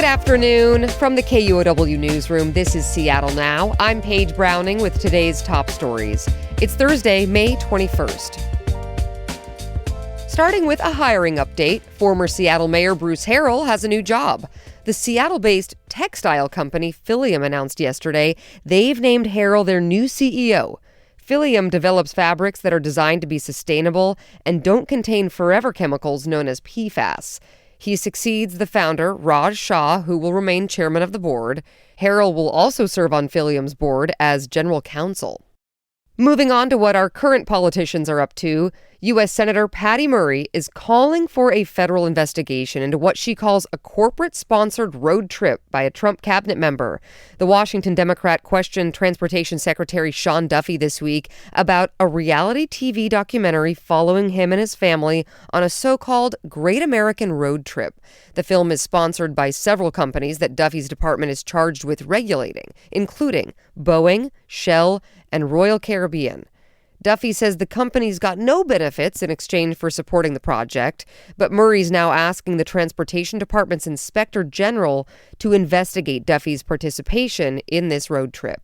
Good afternoon. From the KUOW newsroom, this is Seattle Now. I'm Paige Browning with today's top stories. It's Thursday, May 21st. Starting with a hiring update, former Seattle Mayor Bruce Harrell has a new job. The Seattle-based textile company Philium announced yesterday they've named Harrell their new CEO. Philium develops fabrics that are designed to be sustainable and don't contain forever chemicals known as PFAS. He succeeds the founder, Raj Shah, who will remain chairman of the board. Harrell will also serve on Philium's board as general counsel. Moving on to what our current politicians are up to, U.S. Senator Patty Murray is calling for a federal investigation into what she calls a corporate-sponsored road trip by a Trump cabinet member. The Washington Democrat questioned Transportation Secretary Sean Duffy this week about a reality TV documentary following him and his family on a so-called Great American Road Trip. The film is sponsored by several companies that Duffy's department is charged with regulating, including Boeing, Shell, and Royal Caribbean. Duffy says the companies got no benefits in exchange for supporting the project, but Murray's now asking the Transportation Department's Inspector General to investigate Duffy's participation in this road trip.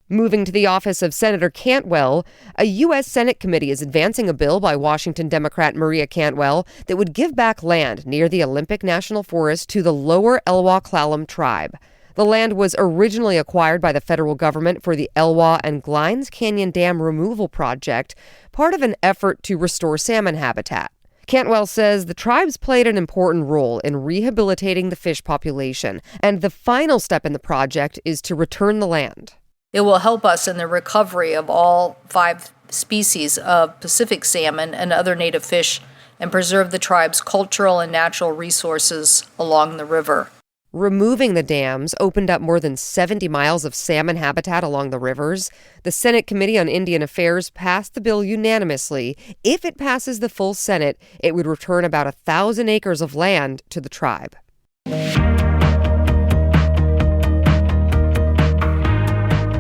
Moving to the office of Senator Cantwell, a U.S. Senate committee is advancing a bill by Washington Democrat Maria Cantwell that would give back land near the Olympic National Forest to the Lower Elwha-Clallam tribe. The land was originally acquired by the federal government for the Elwha and Glines Canyon Dam removal project, part of an effort to restore salmon habitat. Cantwell says the tribes played an important role in rehabilitating the fish population, and the final step in the project is to return the land. It will help us in the recovery of all 5 species of Pacific salmon and other native fish and preserve the tribe's cultural and natural resources along the river. Removing the dams opened up more than 70 miles of salmon habitat along the rivers. The Senate Committee on Indian Affairs passed the bill unanimously. If it passes the full Senate, it would return about 1,000 acres of land to the tribe.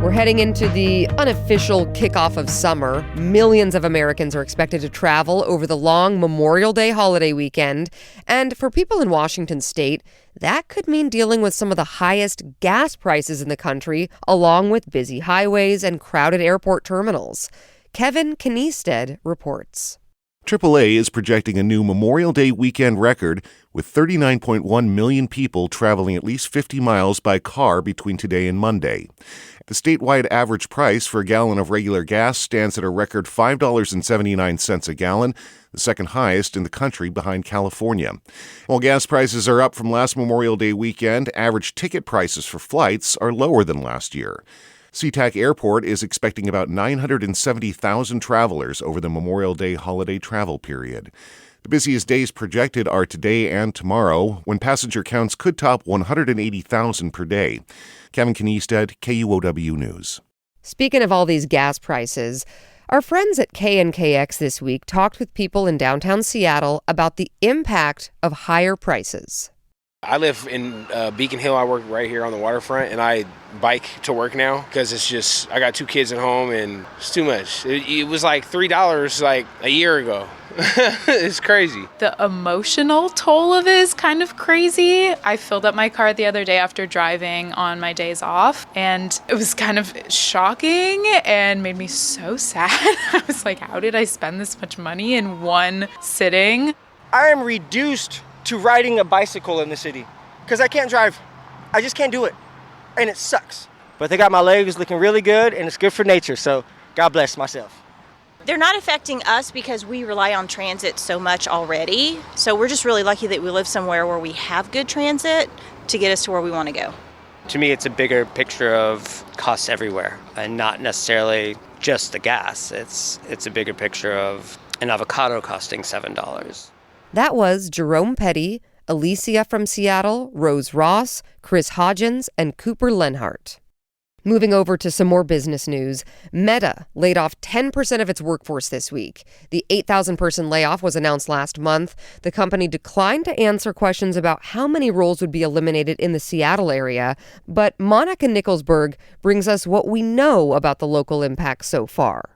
We're heading into the unofficial kickoff of summer. Millions of Americans are expected to travel over the long Memorial Day holiday weekend. And for people in Washington state, that could mean dealing with some of the highest gas prices in the country, along with busy highways and crowded airport terminals. Kevin Kniested reports. AAA is projecting a new Memorial Day weekend record with 39.1 million people traveling at least 50 miles by car between today and Monday. The statewide average price for a gallon of regular gas stands at a record $5.79 a gallon, the second highest in the country behind California. While gas prices are up from last Memorial Day weekend, average ticket prices for flights are lower than last year. SeaTac Airport is expecting about 970,000 travelers over the Memorial Day holiday travel period. The busiest days projected are today and tomorrow, when passenger counts could top 180,000 per day. Kevin Kniested, KUOW News. Speaking of all these gas prices, our friends at KNKX this week talked with people in downtown Seattle about the impact of higher prices. I live in Beacon Hill. I work right here on the waterfront, and I bike to work now because it's just, I got 2 kids at home, and it's too much. It was like $3 like a year ago. It's crazy. The emotional toll of it is kind of crazy. I filled up my car the other day after driving on my days off, and it was kind of shocking and made me so sad. I was like, how did I spend this much money in one sitting? I am reduced to riding a bicycle in the city because I can't drive. I just can't do it, and it sucks. But they got my legs looking really good, and it's good for nature, so God bless myself. They're not affecting us because we rely on transit so much already. So we're just really lucky that we live somewhere where we have good transit to get us to where we want to go. To me, it's a bigger picture of costs everywhere and not necessarily just the gas. It's a bigger picture of an avocado costing $7. That was Jerome Petty, Alicia from Seattle, Rose Ross, Chris Hodgins, and Cooper Lenhart. Moving over to some more business news, Meta laid off 10% of its workforce this week. The 8,000-person layoff was announced last month. The company declined to answer questions about how many roles would be eliminated in the Seattle area, but Monica Nicholsberg brings us what we know about the local impact so far.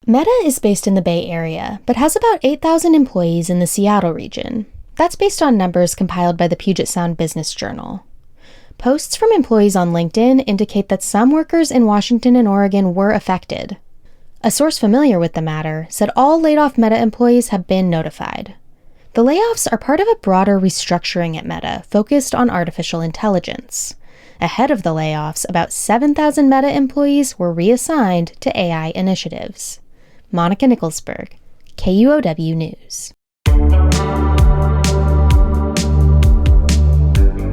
Meta is based in the Bay Area, but has about 8,000 employees in the Seattle region. That's based on numbers compiled by the Puget Sound Business Journal. Posts from employees on LinkedIn indicate that some workers in Washington and Oregon were affected. A source familiar with the matter said all laid-off Meta employees have been notified. The layoffs are part of a broader restructuring at Meta focused on artificial intelligence. Ahead of the layoffs, about 7,000 Meta employees were reassigned to AI initiatives. Monica Nicholsberg, KUOW News.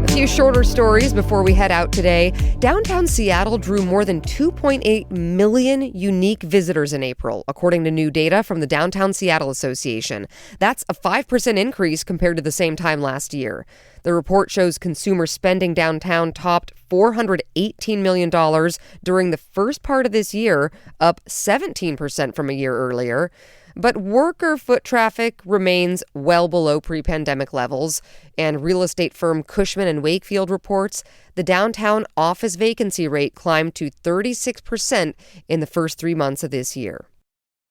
A few shorter stories before we head out today. Downtown Seattle drew more than 2.8 million unique visitors in April, according to new data from the Downtown Seattle Association. That's a 5% increase compared to the same time last year. The report shows consumer spending downtown topped $418 million during the first part of this year, up 17% from a year earlier. But worker foot traffic remains well below pre-pandemic levels, and real estate firm Cushman & Wakefield reports the downtown office vacancy rate climbed to 36% in the first 3 months of this year.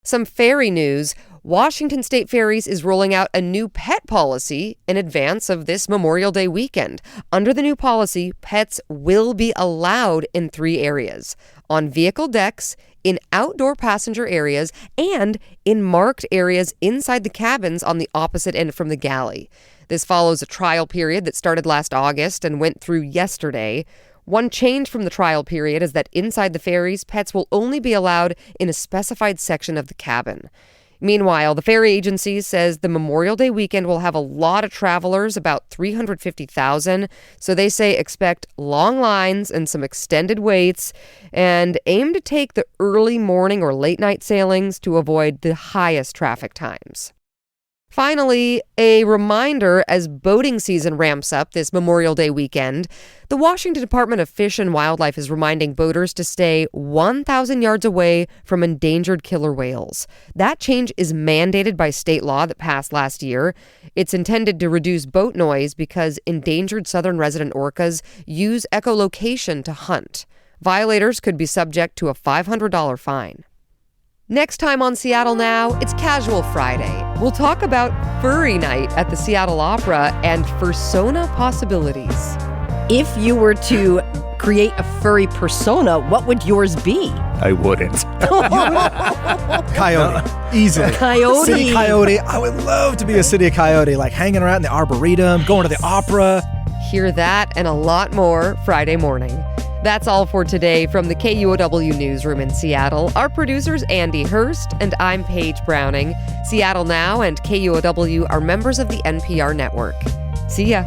Some ferry news. Washington State Ferries is rolling out a new pet policy in advance of this Memorial Day weekend. Under the new policy, pets will be allowed in 3 areas: on vehicle decks, in outdoor passenger areas, and in marked areas inside the cabins on the opposite end from the galley. This follows a trial period that started last August and went through yesterday. One change from the trial period is that inside the ferries, pets will only be allowed in a specified section of the cabin. Meanwhile, the ferry agency says the Memorial Day weekend will have a lot of travelers, about 350,000. So they say expect long lines and some extended waits, and aim to take the early morning or late night sailings to avoid the highest traffic times. Finally, a reminder as boating season ramps up this Memorial Day weekend, the Washington Department of Fish and Wildlife is reminding boaters to stay 1,000 yards away from endangered killer whales. That change is mandated by state law that passed last year. It's intended to reduce boat noise because endangered southern resident orcas use echolocation to hunt. Violators could be subject to a $500 fine. Next time on Seattle Now, it's Casual Friday. We'll talk about Furry Night at the Seattle Opera and fursona possibilities. If you were to create a furry persona, what would yours be? I wouldn't. Coyote. Easily. Coyote. City coyote. I would love to be a city coyote, like hanging around in the Arboretum, going to the opera. Hear that and a lot more Friday morning. That's all for today from the KUOW Newsroom in Seattle. Our producer's Andy Hurst, and I'm Paige Browning. Seattle Now and KUOW are members of the NPR network. See ya.